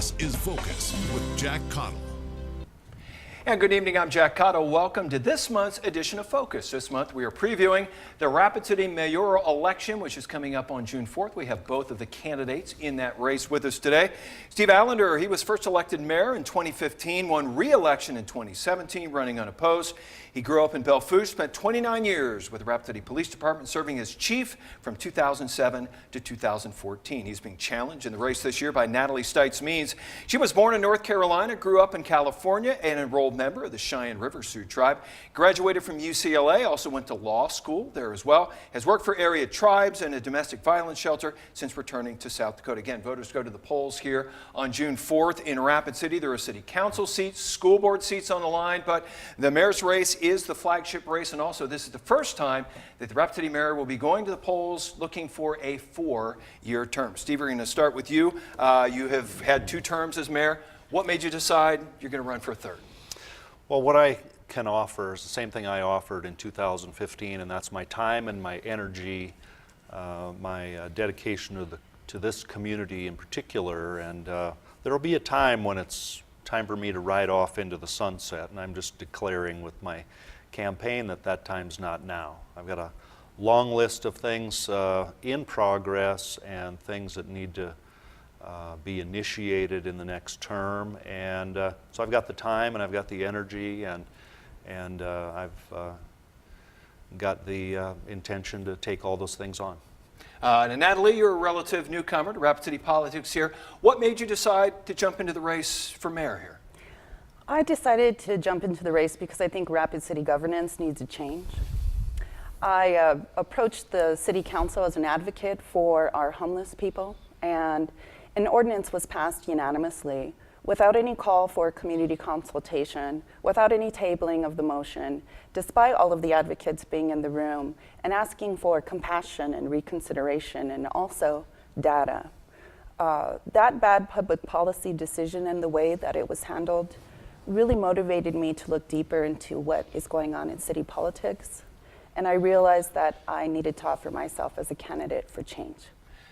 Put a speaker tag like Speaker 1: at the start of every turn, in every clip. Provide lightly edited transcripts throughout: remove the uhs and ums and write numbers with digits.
Speaker 1: This is Focus with Jack Caudill.
Speaker 2: And good evening, I'm Jack Caudill. Welcome to this month's edition of Focus. This month we are previewing the Rapid City mayoral election, which is coming up on June 4th. We have both of the candidates in that race with us today. Steve Allender, he was first elected mayor in 2015, won re-election in 2017, running unopposed. He grew up in Bellevue, spent 29 years with the Rapid City Police Department, serving as chief from 2007 to 2014. He's being challenged in the race this year by Natalie Stites Means. She was born in North Carolina, grew up in California, and enrolled member of the Cheyenne River Sioux tribe. Graduated from UCLA, also went to law school there as well. Has worked for area tribes and a domestic violence shelter since returning to South Dakota. Again, voters go to the polls here on June 4th in Rapid City. There are city council seats, school board seats on the line, but the mayor's race is the flagship race, and also this is the first time that the Rapid City mayor will be going to the polls looking for a 4-year term. Steve, we're going to start with you. You have had 2 terms as mayor. What made you decide you're going to run for a 3rd?
Speaker 3: Well, what I can offer is the same thing I offered in 2015, and that's my time and my energy, my dedication to this community in particular. And there will be a time when it's time for me to ride off into the sunset, and I'm just declaring with my campaign that time's not now. I've got a long list of things in progress and things that need to be initiated in the next term, and so I've got the time and I've got the energy, and I've got the intention to take all those things on.
Speaker 2: Now, Natalie, you're a relative newcomer to Rapid City politics here. What made you decide to jump into the race for mayor here?
Speaker 4: I decided to jump into the race because I think Rapid City governance needs a change. I approached the City Council as an advocate for our homeless people, and an ordinance was passed unanimously without any call for community consultation, without any tabling of the motion, despite all of the advocates being in the room and asking for compassion and reconsideration and also data. That bad public policy decision and the way that it was handled really motivated me to look deeper into what is going on in city politics. And I realized that I needed to offer myself as a candidate for change.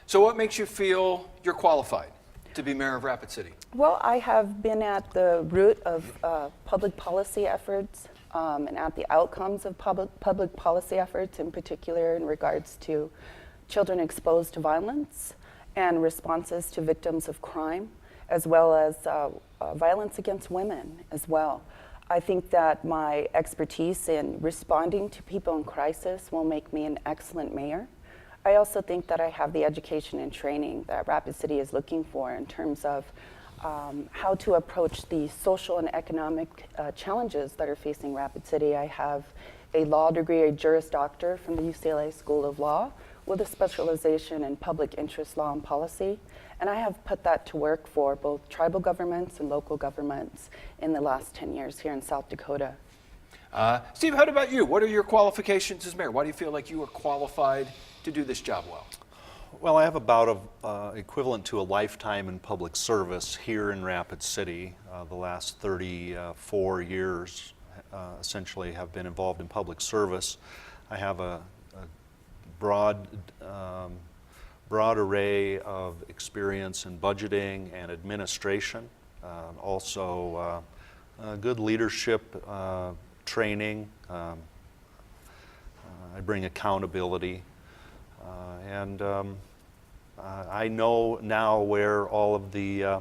Speaker 2: So what makes you feel you're qualified to be mayor of Rapid City?
Speaker 4: Well, I have been at the root of public policy efforts and at the outcomes of public policy efforts, in particular in regards to children exposed to violence and responses to victims of crime, as well as violence against women as well. I think that my expertise in responding to people in crisis will make me an excellent mayor. I also think that I have the education and training that Rapid City is looking for in terms of how to approach the social and economic challenges that are facing Rapid City. I have a law degree, a Juris Doctor from the UCLA School of Law with a specialization in public interest law and policy. And I have put that to work for both tribal governments and local governments in the last 10 years here in South Dakota.
Speaker 2: Steve, how about you? What are your qualifications as mayor? Why do you feel like you are qualified to do this job well?
Speaker 3: Well, I have about equivalent to a lifetime in public service here in Rapid City. The last 34 years essentially have been involved in public service. I have a broad array of experience in budgeting and administration, also good leadership training. I bring accountability, and I know now where all the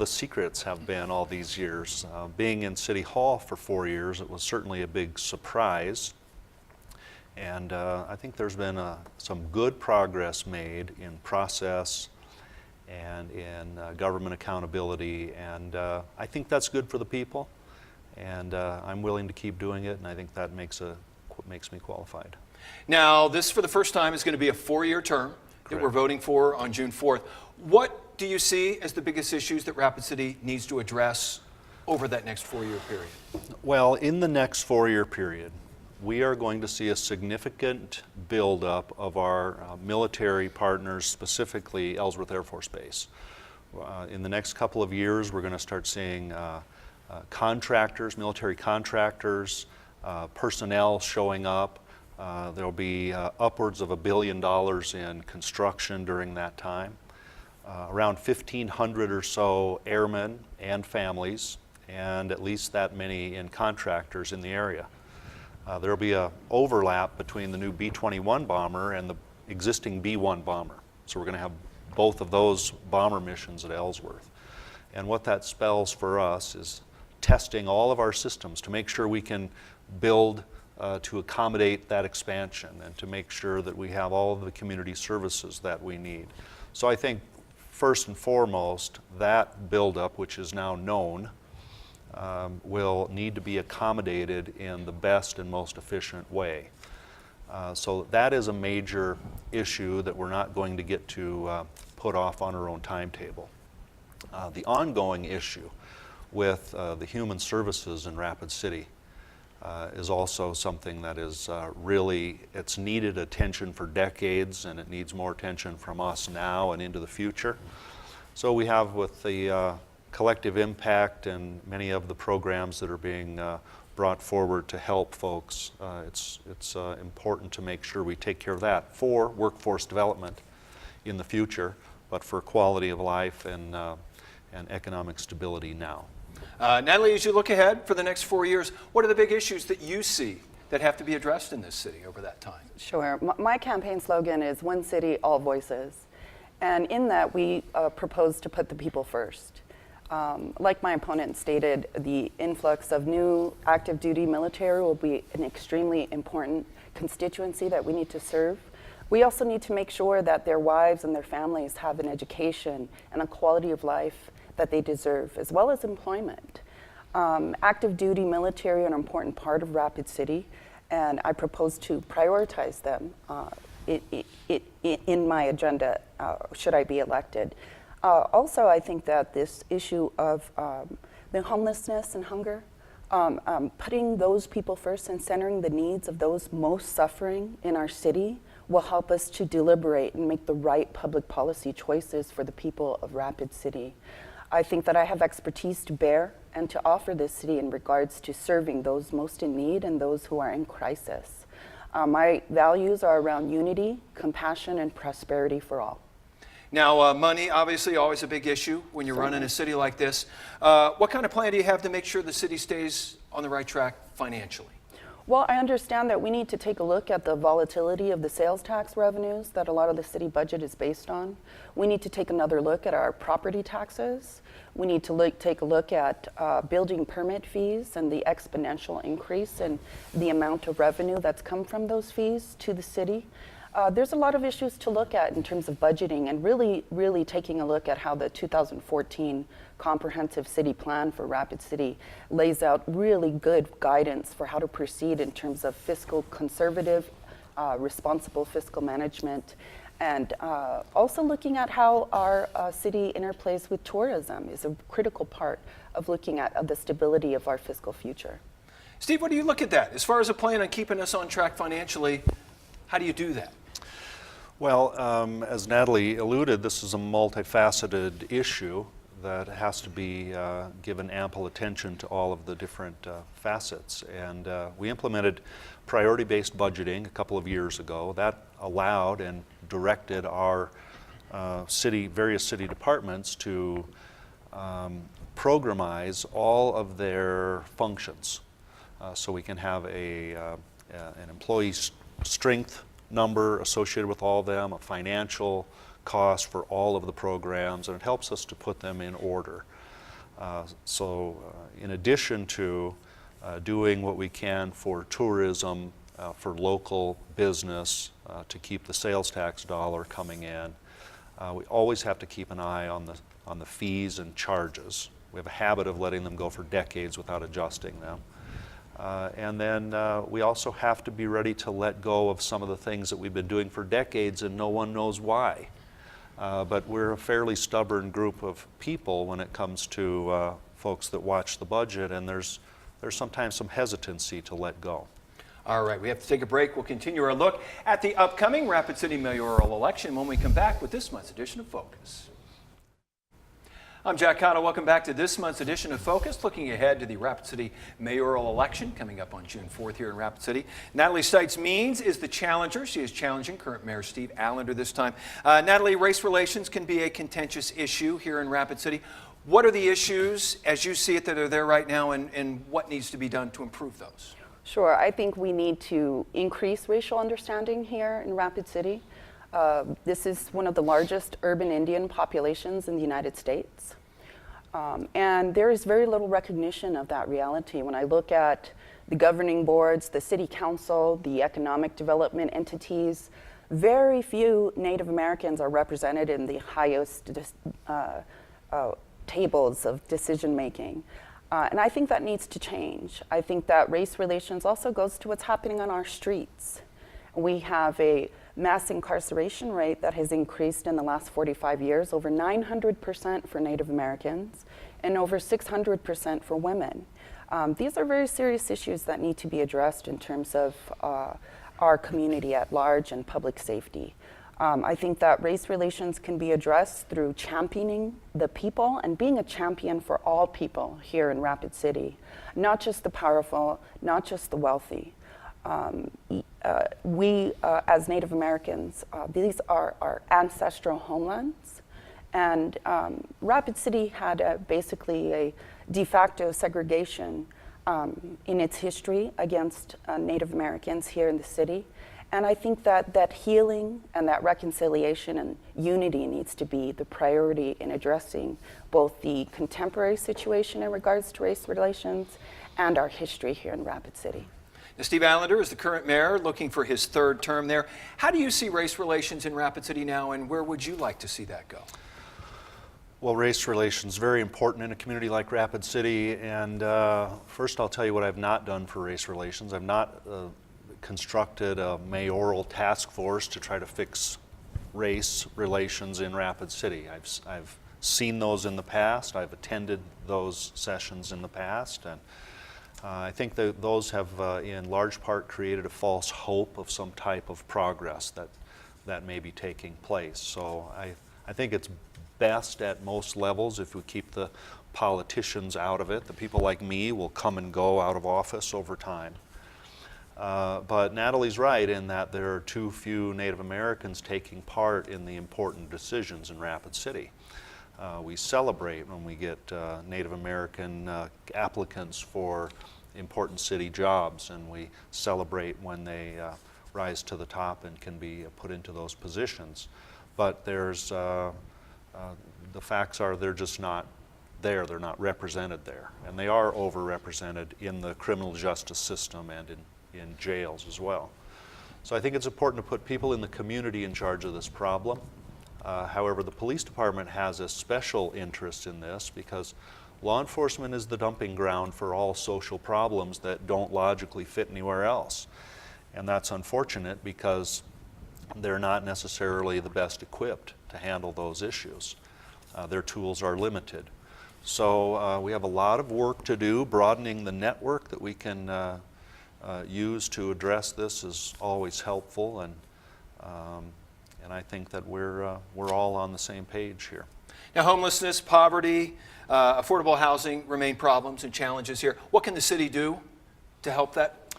Speaker 3: secrets have been all these years. Being in City Hall for 4 years, it was certainly a big surprise. And I think there's been some good progress made in process and in government accountability, and I think that's good for the people, and I'm willing to keep doing it, and I think that makes me qualified.
Speaker 2: Now, this for the first time is going to be a 4-year term that we're voting for on June 4th. What do you see as the biggest issues that Rapid City needs to address over that next 4-year period?
Speaker 3: Well, in the next 4-year period, we are going to see a significant buildup of our military partners, specifically Ellsworth Air Force Base. In the next couple of years, we're going to start seeing contractors, military contractors, personnel showing up. There will be upwards of $1 billion in construction during that time. around 1,500 or so airmen and families, and at least that many in contractors in the area. There will be an overlap between the new B-21 bomber and the existing B-1 bomber. So we're going to have both of those bomber missions at Ellsworth. And what that spells for us is testing all of our systems to make sure we can build to accommodate that expansion and to make sure that we have all of the community services that we need. So I think first and foremost, that buildup, which is now known, will need to be accommodated in the best and most efficient way. So that is a major issue that we're not going to get to put off on our own timetable. The ongoing issue with the human services in Rapid City is also something that is really, it's needed attention for decades, and it needs more attention from us now and into the future. So we have, with the collective impact and many of the programs that are being brought forward to help folks, it's important to make sure we take care of that for workforce development in the future, but for quality of life and economic stability now.
Speaker 2: Natalie, as you look ahead for the next 4 years, what are the big issues that you see that have to be addressed in this city over that time?
Speaker 4: Sure. My campaign slogan is "One City, All Voices." And in that, we propose to put the people first. Like my opponent stated, the influx of new active duty military will be an extremely important constituency that we need to serve. We also need to make sure that their wives and their families have an education and a quality of life that they deserve, as well as employment. Active duty military are an important part of Rapid City, and I propose to prioritize them in my agenda should I be elected. Also, I think that this issue of the homelessness and hunger, putting those people first and centering the needs of those most suffering in our city will help us to deliberate and make the right public policy choices for the people of Rapid City. I think that I have expertise to bear and to offer this city in regards to serving those most in need and those who are in crisis. My values are around unity, compassion, and prosperity for all.
Speaker 2: Now, money, obviously, always a big issue when you're running a city like this. What kind of plan do you have to make sure the city stays on the right track financially?
Speaker 4: Well, I understand that we need to take a look at the volatility of the sales tax revenues that a lot of the city budget is based on. We need to take another look at our property taxes. We need to take a look at building permit fees and the exponential increase in the amount of revenue that's come from those fees to the city. There's a lot of issues to look at in terms of budgeting and really taking a look at how the 2014 Comprehensive City Plan for Rapid City lays out really good guidance for how to proceed in terms of fiscal conservative, responsible fiscal management, and also looking at how our city interplays with tourism is a critical part of looking at the stability of our fiscal future.
Speaker 2: Steve, what do you look at that? As far as a plan on keeping us on track financially, how do you do that?
Speaker 3: Well, as Natalie alluded, this is a multifaceted issue that has to be given ample attention to all of the different facets. And we implemented priority-based budgeting a couple of years ago. That allowed and directed our various city departments to programize all of their functions so we can have an employee strength number associated with all of them, a financial cost for all of the programs, and it helps us to put them in order. In addition to doing what we can for tourism, for local business, to keep the sales tax dollar coming in, we always have to keep an eye on the fees and charges. We have a habit of letting them go for decades without adjusting them. And then we also have to be ready to let go of some of the things that we've been doing for decades and no one knows why. But we're a fairly stubborn group of people when it comes to folks that watch the budget, and there's sometimes some hesitancy to let go.
Speaker 2: All right, we have to take a break. We'll continue our look at the upcoming Rapid City mayoral election when we come back with this month's edition of Focus. I'm Jack Caudill. Welcome back to this month's edition of Focus, looking ahead to the Rapid City mayoral election coming up on June 4th here in Rapid City. Natalie Stites Means is the challenger. She is challenging current Mayor Steve Allender this time. Natalie, race relations can be a contentious issue here in Rapid City. What are the issues, as you see it, that are there right now, and what needs to be done to improve those?
Speaker 4: Sure, I think we need to increase racial understanding here in Rapid City. This is one of the largest urban Indian populations in the United States. And there is very little recognition of that reality. When I look at the governing boards, the city council, the economic development entities, very few Native Americans are represented in the highest tables of decision making. And I think that needs to change. I think that race relations also goes to what's happening on our streets. We have a mass incarceration rate that has increased in the last 45 years, over 900% for Native Americans and over 600% for women. These are very serious issues that need to be addressed in terms of our community at large and public safety. I think that race relations can be addressed through championing the people and being a champion for all people here in Rapid City, not just the powerful, not just the wealthy. We, as Native Americans, these are our ancestral homelands, and Rapid City had basically a de facto segregation in its history against Native Americans here in the city. And I think that healing and that reconciliation and unity needs to be the priority in addressing both the contemporary situation in regards to race relations and our history here in Rapid City.
Speaker 2: Now, Steve Allender is the current mayor, looking for his third term there. How do you see race relations in Rapid City now, and where would you like to see that go?
Speaker 3: Well, race relations, very important in a community like Rapid City, and first I'll tell you what I've not done for race relations. I've not constructed a mayoral task force to try to fix race relations in Rapid City. I've seen those in the past. I've attended those sessions in the past, and I think that those have in large part created a false hope of some type of progress that may be taking place. So I think it's best at most levels if we keep the politicians out of it. The people like me will come and go out of office over time. But Natalie's right in that there are too few Native Americans taking part in the important decisions in Rapid City. We celebrate when we get Native American applicants for important city jobs, and we celebrate when they rise to the top and can be put into those positions. But there's the facts are they're just not there. They're not represented there, and they are overrepresented in the criminal justice system and in jails as well. So I think it's important to put people in the community in charge of this problem. However, the police department has a special interest in this because law enforcement is the dumping ground for all social problems that don't logically fit anywhere else. And that's unfortunate because they're not necessarily the best equipped to handle those issues. Their tools are limited. So we have a lot of work to do. Broadening the network that we can use to address this is always helpful, and I think that we're all on the same page here.
Speaker 2: Now, homelessness, poverty, affordable housing remain problems and challenges here. What can the city do to help that?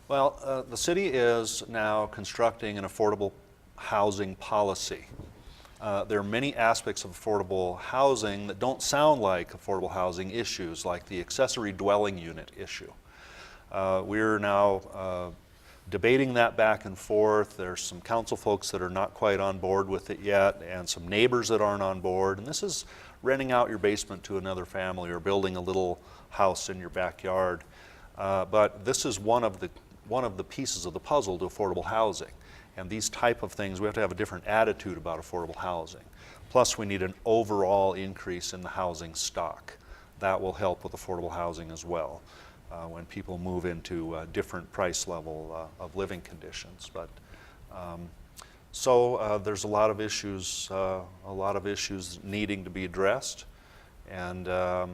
Speaker 3: Well, the city is now constructing an affordable housing policy. There are many aspects of affordable housing that don't sound like affordable housing issues, like the accessory dwelling unit issue. We're now debating that back and forth. There's some council folks that are not quite on board with it yet, and some neighbors that aren't on board. And this is renting out your basement to another family or building a little house in your backyard. But this is one of the pieces of the puzzle to affordable housing. And these type of things, we have to have a different attitude about affordable housing. Plus, we need an overall increase in the housing stock. That will help with affordable housing as well. When people move into a different price level of living conditions. But so there's a lot of issues needing to be addressed, and the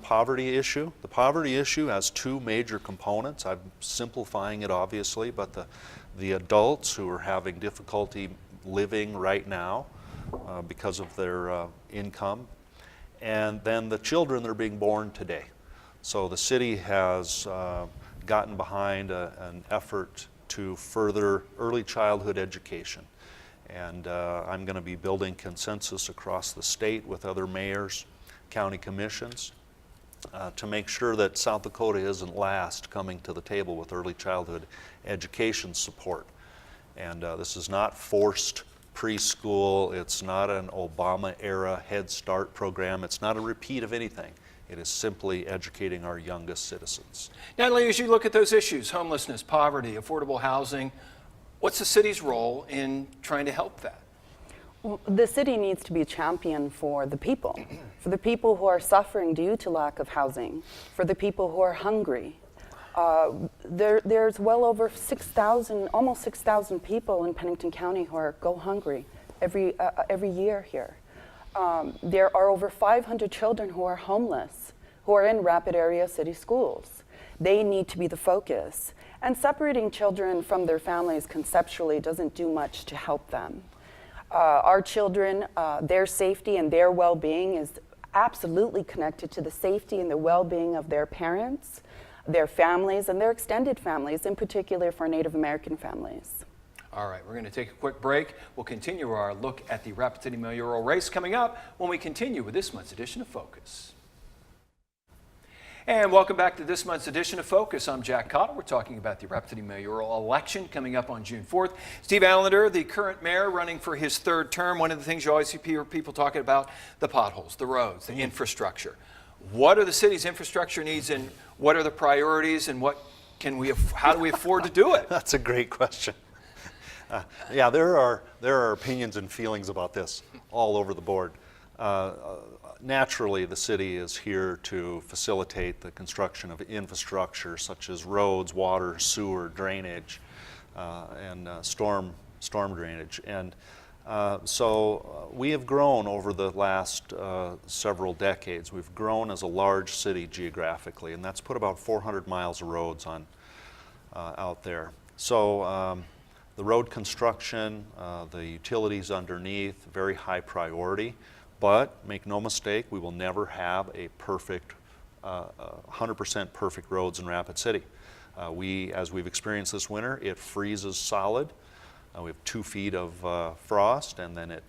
Speaker 3: poverty issue. The poverty issue has two major components. I'm simplifying it obviously, but the adults who are having difficulty living right now because of their income, and then the children that are being born today. So the city has gotten behind an effort to further early childhood education. And I'm going to be building consensus across the state with other mayors, county commissions, to make sure that South Dakota isn't last coming to the table with early childhood education support. And this is not forced preschool, it's not an Obama-era Head Start program, it's not a repeat of anything. It is simply educating our youngest citizens.
Speaker 2: Natalie, as you look at those issues, homelessness, poverty, affordable housing, what's the city's role in trying to help that?
Speaker 4: Well, the city needs to be a champion for the people who are suffering due to lack of housing, for the people who are hungry. There's well over 6,000, almost 6,000 people in Pennington County who go hungry every year here. There are over 500 children who are homeless, who are in rapid area city schools. They need to be the focus. And separating children from their families conceptually doesn't do much to help them. Our children, their safety and their well-being is absolutely connected to the safety and the well-being of their parents, their families, and their extended families, in particular for Native American families.
Speaker 2: All right, we're going to take a quick break. We'll continue our look at the Rapid City mayoral race coming up when we continue with this month's edition of Focus. And welcome back to this month's edition of Focus. I'm Jack Caudill. We're talking about the Rapid City mayoral election coming up on June 4th. Steve Allender, the current mayor, running for his third term. One of the things you always hear people talking about, the potholes, the roads, the infrastructure. What are the city's infrastructure needs, and what are the priorities, and how do we afford to do it?
Speaker 3: That's a great question. Yeah, there are opinions and feelings about this all over the board. Naturally, the city is here to facilitate the construction of infrastructure such as roads, water, sewer, drainage, and storm drainage. And so we have grown over the last several decades. We've grown as a large city geographically, and that's put about 400 miles of roads on out there. So the road construction, the utilities underneath, very high priority. But make no mistake, we will never have a perfect, 100% perfect roads in Rapid City. As we've experienced this winter, it freezes solid. We have 2 feet of frost, and then it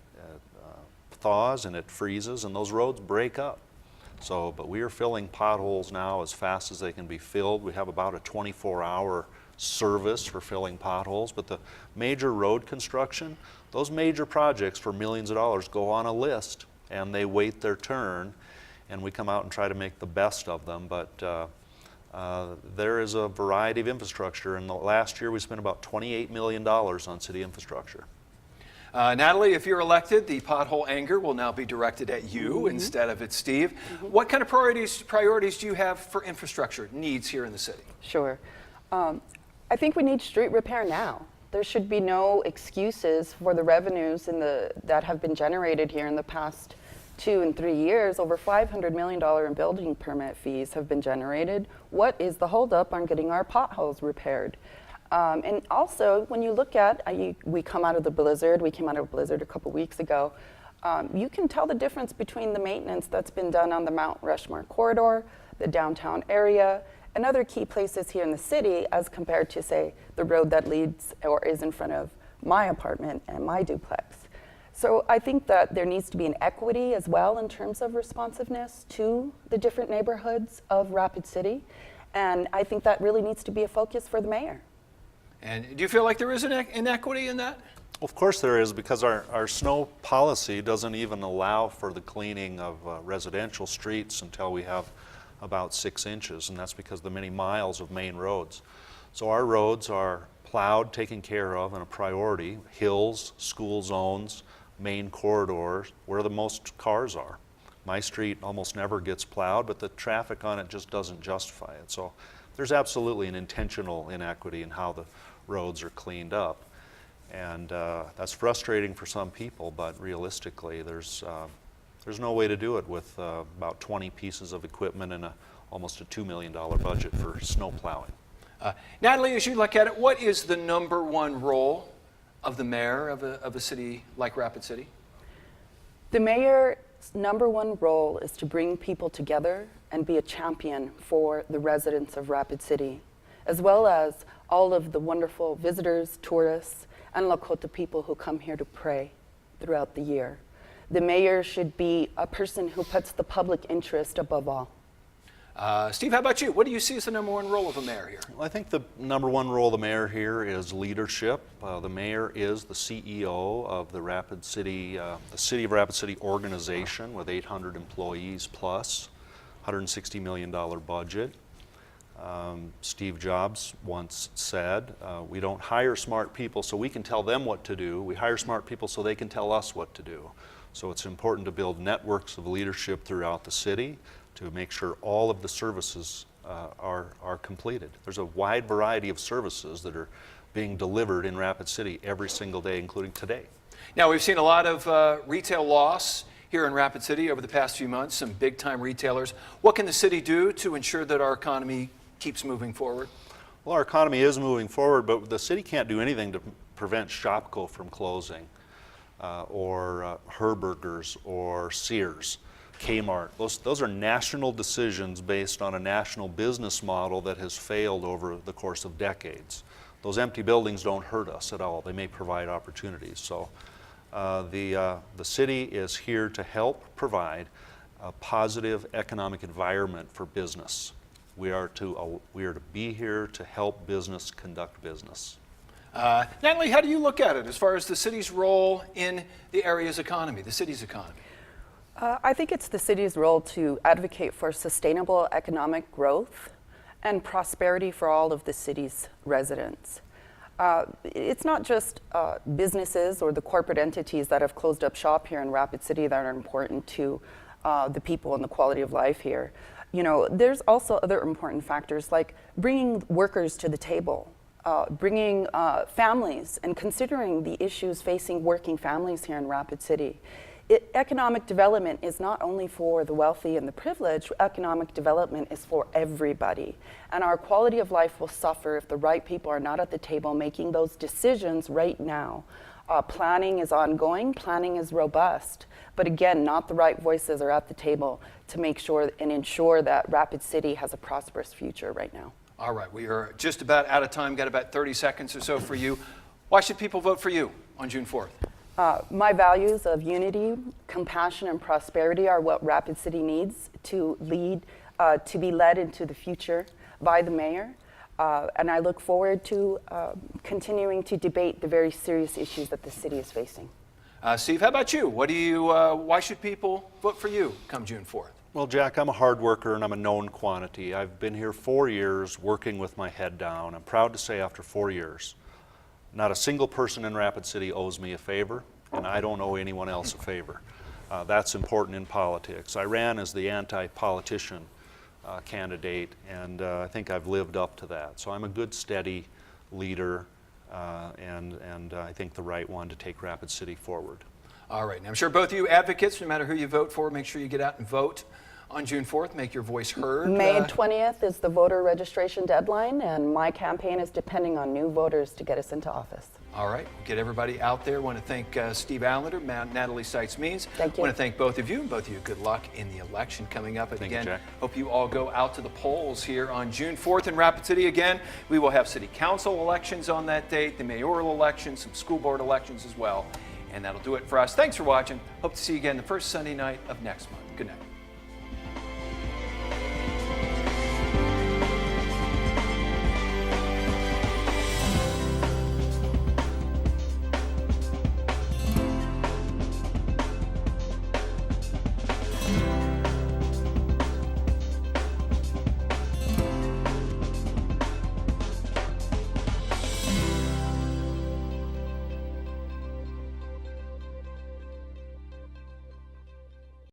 Speaker 3: thaws and it freezes, and those roads break up. But we are filling potholes now as fast as they can be filled. We have about a 24-hour service for filling potholes, but the major road construction, those major projects for millions of dollars go on a list, and they wait their turn, and we come out and try to make the best of them. But there is a variety of infrastructure, and last year we spent about $28 million on city infrastructure.
Speaker 2: Natalie, if you're elected, the pothole anger will now be directed at you instead of at Steve. What kind of priorities do you have for infrastructure needs here in the city?
Speaker 4: Sure. I think we need street repair now. There should be no excuses for the revenues that have been generated here in the past 2 and 3 years. Over $500 million in building permit fees have been generated. What is the holdup on getting our potholes repaired? And also, when you look at, we come out of the blizzard, we came out of a blizzard a couple weeks ago, you can tell the difference between the maintenance that's been done on the Mount Rushmore corridor, the downtown area, and other key places here in the city as compared to, say, the road that leads or is in front of my apartment and my duplex. So I think that there needs to be an equity as well in terms of responsiveness to the different neighborhoods of Rapid City. And I think that really needs to be a focus for the mayor.
Speaker 2: And do you feel like there is an inequity in that?
Speaker 3: Of course there is, because our snow policy doesn't even allow for the cleaning of residential streets until we have about 6 inches, and that's because of the many miles of main roads. So our roads are plowed, taken care of, and a priority. Hills, school zones, main corridors, where the most cars are. My street almost never gets plowed, but the traffic on it just doesn't justify it. So there's absolutely an intentional inequity in how the roads are cleaned up. And that's frustrating for some people, but realistically, there's no way to do it with about 20 pieces of equipment and almost a $2 million budget for snow plowing.
Speaker 2: Natalie, as you look at it, what is the #1 role of the mayor of a city like Rapid City?
Speaker 4: The mayor's #1 role is to bring people together and be a champion for the residents of Rapid City, as well as all of the wonderful visitors, tourists, and Lakota people who come here to pray throughout the year. The mayor should be a person who puts the public interest above all.
Speaker 2: Steve, how about you? What do you see as the #1 role of a mayor here?
Speaker 3: Well, I think the #1 role of the mayor here is leadership. The mayor is the CEO of the City of Rapid City organization with 800 employees plus, $160 million budget. Steve Jobs once said, we don't hire smart people so we can tell them what to do. We hire smart people so they can tell us what to do. So it's important to build networks of leadership throughout the city to make sure all of the services are completed. There's a wide variety of services that are being delivered in Rapid City every single day, including today.
Speaker 2: Now, we've seen a lot of retail loss here in Rapid City over the past few months, some big-time retailers. What can the city do to ensure that our economy keeps moving forward?
Speaker 3: Well, our economy is moving forward, but the city can't do anything to prevent Shopko from closing, or Herberger's or Sears, Kmart. Those are national decisions based on a national business model that has failed over the course of decades. Those empty buildings don't hurt us at all. They may provide opportunities. So the city is here to help provide a positive economic environment for business. We are to be here to help business conduct business.
Speaker 2: Natalie, how do you look at it as far as the city's role in the area's economy, the city's economy?
Speaker 4: I think it's the city's role to advocate for sustainable economic growth and prosperity for all of the city's residents. It's not just businesses or the corporate entities that have closed up shop here in Rapid City that are important to the people and the quality of life here. You know, there's also other important factors like bringing workers to the table, bringing families and considering the issues facing working families here in Rapid City. Economic development is not only for the wealthy and the privileged, economic development is for everybody. And our quality of life will suffer if the right people are not at the table making those decisions right now. Planning is ongoing, planning is robust, but again, not the right voices are at the table to make sure and ensure that Rapid City has a prosperous future right now.
Speaker 2: All right, we are just about out of time, got about 30 seconds or so for you. Why should people vote for you on June 4th?
Speaker 4: My values of unity, compassion, and prosperity are what Rapid City needs to be led into the future by the mayor. And I look forward to continuing to debate the very serious issues that the city is facing.
Speaker 2: Steve, how about you? Why should people vote for you come June 4th?
Speaker 3: Well, Jack, I'm a hard worker and I'm a known quantity. I've been here 4 years working with my head down. I'm proud to say after 4 years, not a single person in Rapid City owes me a favor, and I don't owe anyone else a favor. That's important in politics. I ran as the anti-politician candidate, and I think I've lived up to that. So I'm a good, steady leader, and I think the right one to take Rapid City forward.
Speaker 2: All right, and I'm sure both of you advocates, no matter who you vote for, make sure you get out and vote on June 4th, make your voice heard.
Speaker 4: May 20th is the voter registration deadline, and my campaign is depending on new voters to get us into office.
Speaker 2: All right, get everybody out there. I want to thank Steve Allender, Natalie Stites Means.
Speaker 4: Thank you.
Speaker 2: I want to thank both of you, good luck in the election coming up. And
Speaker 3: Thank
Speaker 2: again,
Speaker 3: you, Jack.
Speaker 2: hope you all go out to the polls here on June 4th in Rapid City. Again, we will have city council elections on that date, the mayoral elections, some school board elections as well. And that'll do it for us. Thanks for watching. Hope to see you again the first Sunday night of next month. Good night.